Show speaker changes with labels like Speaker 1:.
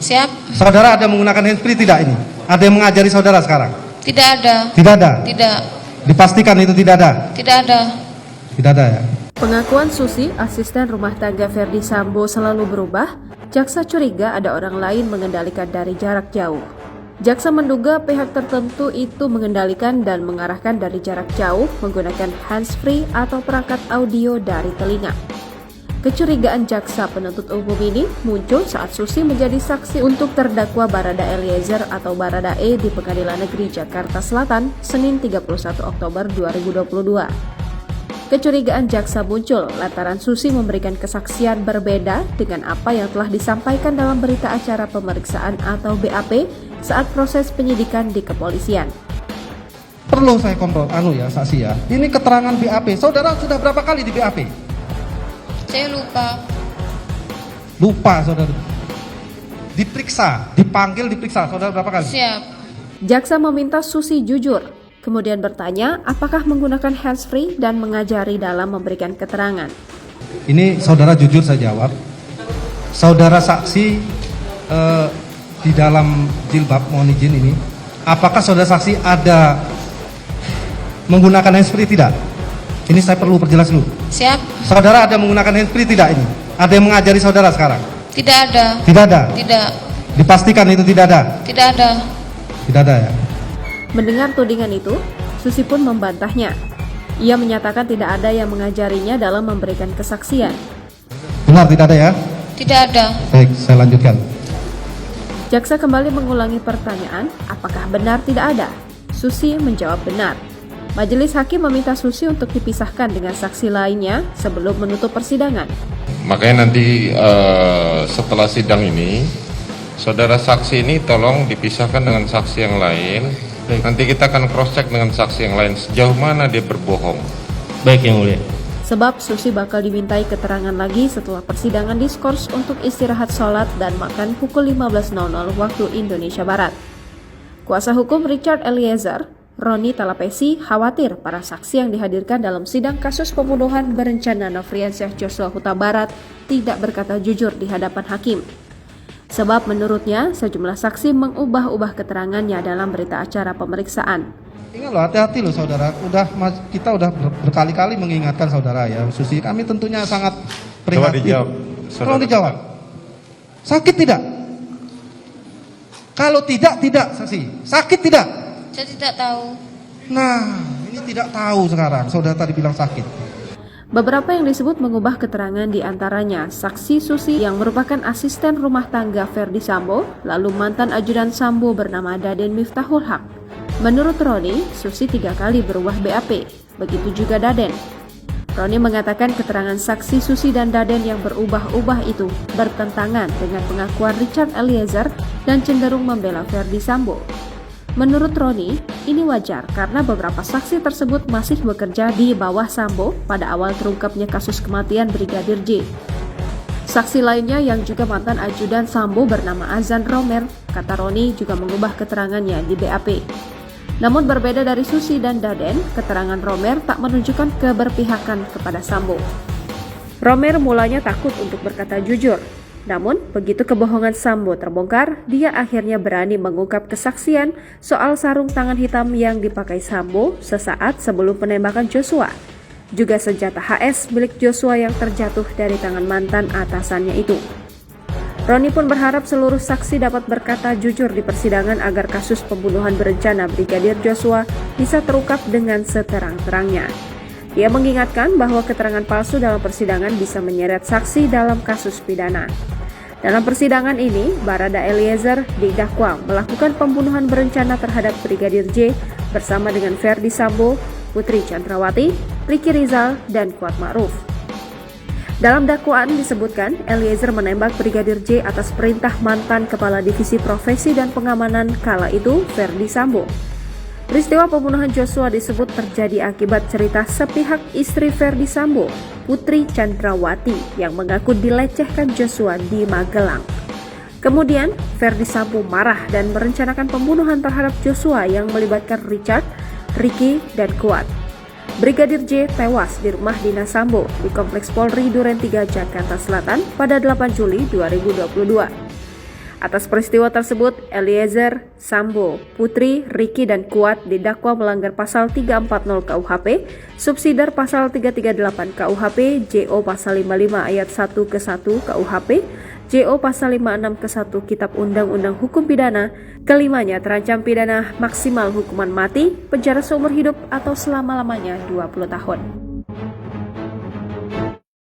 Speaker 1: Siap.
Speaker 2: Saudara ada menggunakan handsfree tidak ini? Ada yang mengajari saudara sekarang?
Speaker 1: Tidak ada.
Speaker 2: Tidak ada?
Speaker 1: Tidak.
Speaker 2: Dipastikan itu tidak ada?
Speaker 1: Tidak ada.
Speaker 2: Tidak ada ya?
Speaker 3: Pengakuan Susi, asisten rumah tangga Verdi Sambo, selalu berubah. Jaksa curiga ada orang lain mengendalikan dari jarak jauh. Jaksa menduga pihak tertentu itu mengendalikan dan mengarahkan dari jarak jauh menggunakan handsfree atau perangkat audio dari telinga. Kecurigaan jaksa penuntut umum ini muncul saat Susi menjadi saksi untuk terdakwa Barada Eliezer atau Baradae di Pengadilan Negeri Jakarta Selatan, Senin 31 Oktober 2022. Kecurigaan jaksa muncul lantaran Susi memberikan kesaksian berbeda dengan apa yang telah disampaikan dalam berita acara pemeriksaan atau BAP saat proses penyidikan di kepolisian.
Speaker 2: Perlu saya kontrol, saksi ya. Ini keterangan BAP. Saudara sudah berapa kali di BAP?
Speaker 1: Saya lupa.
Speaker 2: Lupa saudara. Diperiksa, dipanggil diperiksa. Saudara berapa kali?
Speaker 1: Siap.
Speaker 3: Jaksa meminta Susi jujur. Kemudian bertanya apakah menggunakan handsfree dan mengajari dalam memberikan keterangan.
Speaker 2: Ini saudara jujur saya jawab. Saudara saksi di dalam jilbab, mohon izin ini. Apakah saudara saksi ada menggunakan handsfree tidak? Ini saya perlu perjelas dulu.
Speaker 1: Siap.
Speaker 2: Saudara ada menggunakan handsfree tidak ini? Ada yang mengajari saudara sekarang?
Speaker 1: Tidak ada.
Speaker 2: Tidak ada?
Speaker 1: Tidak.
Speaker 2: Dipastikan itu tidak ada?
Speaker 1: Tidak ada.
Speaker 2: Tidak ada ya?
Speaker 3: Mendengar tudingan itu, Susi pun membantahnya. Ia menyatakan tidak ada yang mengajarinya dalam memberikan kesaksian.
Speaker 2: Benar tidak ada ya?
Speaker 1: Tidak ada.
Speaker 2: Baik, saya lanjutkan.
Speaker 3: Jaksa kembali mengulangi pertanyaan, apakah benar tidak ada? Susi menjawab benar. Majelis hakim meminta Susi untuk dipisahkan dengan saksi lainnya sebelum menutup persidangan.
Speaker 4: Makanya nanti setelah sidang ini, saudara saksi ini tolong dipisahkan dengan saksi yang lain.
Speaker 5: Baik.
Speaker 4: Nanti kita akan cross check dengan saksi yang lain sejauh mana dia berbohong.
Speaker 5: Baik Yang Mulia.
Speaker 3: Sebab Susi bakal dimintai keterangan lagi setelah persidangan diskors untuk istirahat sholat dan makan pukul 15.00 waktu Indonesia Barat. Kuasa hukum Richard Eliezer, Roni Talapesi, khawatir para saksi yang dihadirkan dalam sidang kasus pembunuhan berencana Nofriansyah Joshua Huta Barat tidak berkata jujur di hadapan hakim. Sebab menurutnya sejumlah saksi mengubah-ubah keterangannya dalam berita acara pemeriksaan.
Speaker 2: Ingat loh, hati-hati loh saudara. Kita udah berkali-kali mengingatkan saudara ya, Susi. Kami tentunya sangat prihatin. Tolong dijawab. Sakit tidak? Kalau tidak, saksi. Sakit tidak?
Speaker 1: Saya tidak tahu.
Speaker 2: Nah, ini tidak tahu sekarang. Saudara tadi bilang sakit.
Speaker 3: Beberapa yang disebut mengubah keterangan diantaranya saksi Susi yang merupakan asisten rumah tangga Verdi Sambo, lalu mantan ajudan Sambo bernama Daden Miftahul Haq. Menurut Roni, Susi 3 kali berubah BAP, begitu juga Daden. Roni mengatakan keterangan saksi Susi dan Daden yang berubah-ubah itu bertentangan dengan pengakuan Richard Eliezer dan cenderung membela Verdi Sambo. Menurut Roni, ini wajar karena beberapa saksi tersebut masih bekerja di bawah Sambo pada awal terungkapnya kasus kematian Brigadir J. Saksi lainnya yang juga mantan ajudan Sambo bernama Azan Romer, kata Roni juga mengubah keterangannya di BAP. Namun berbeda dari Susi dan Daden, keterangan Romer tak menunjukkan keberpihakan kepada Sambo. Romer mulanya takut untuk berkata jujur. Namun, begitu kebohongan Sambo terbongkar, dia akhirnya berani mengungkap kesaksian soal sarung tangan hitam yang dipakai Sambo sesaat sebelum penembakan Joshua. Juga senjata HS milik Joshua yang terjatuh dari tangan mantan atasannya itu. Roni pun berharap seluruh saksi dapat berkata jujur di persidangan agar kasus pembunuhan berencana Brigadir Joshua bisa terungkap dengan seterang-terangnya. Dia mengingatkan bahwa keterangan palsu dalam persidangan bisa menyeret saksi dalam kasus pidana. Dalam persidangan ini, Barada Eliezer didakwa melakukan pembunuhan berencana terhadap Brigadir J bersama dengan Verdi Sambo, Putri Chandrawati, Ricky Rizal, dan Kuat Ma'ruf. Dalam dakwaan disebutkan, Eliezer menembak Brigadir J atas perintah mantan Kepala Divisi Profesi dan Pengamanan kala itu, Verdi Sambo. Peristiwa pembunuhan Joshua disebut terjadi akibat cerita sepihak istri Verdi Sambo, Putri Chandrawati, yang mengaku dilecehkan Joshua di Magelang. Kemudian, Verdi Sambo marah dan merencanakan pembunuhan terhadap Joshua yang melibatkan Richard, Ricky, dan Kuat. Brigadir J tewas di rumah dinas Sambo di Kompleks Polri Duren 3 Jakarta Selatan pada 8 Juli 2022. Atas peristiwa tersebut, Eliezer, Sambo, Putri, Riki, dan Kuat didakwa melanggar pasal 340 KUHP, subsidiar pasal 338 KUHP, JO pasal 55 ayat 1 ke 1 KUHP, JO pasal 56 ke 1 Kitab Undang-Undang Hukum Pidana. Kelimanya terancam pidana maksimal hukuman mati, penjara seumur hidup atau selama-lamanya 20 tahun.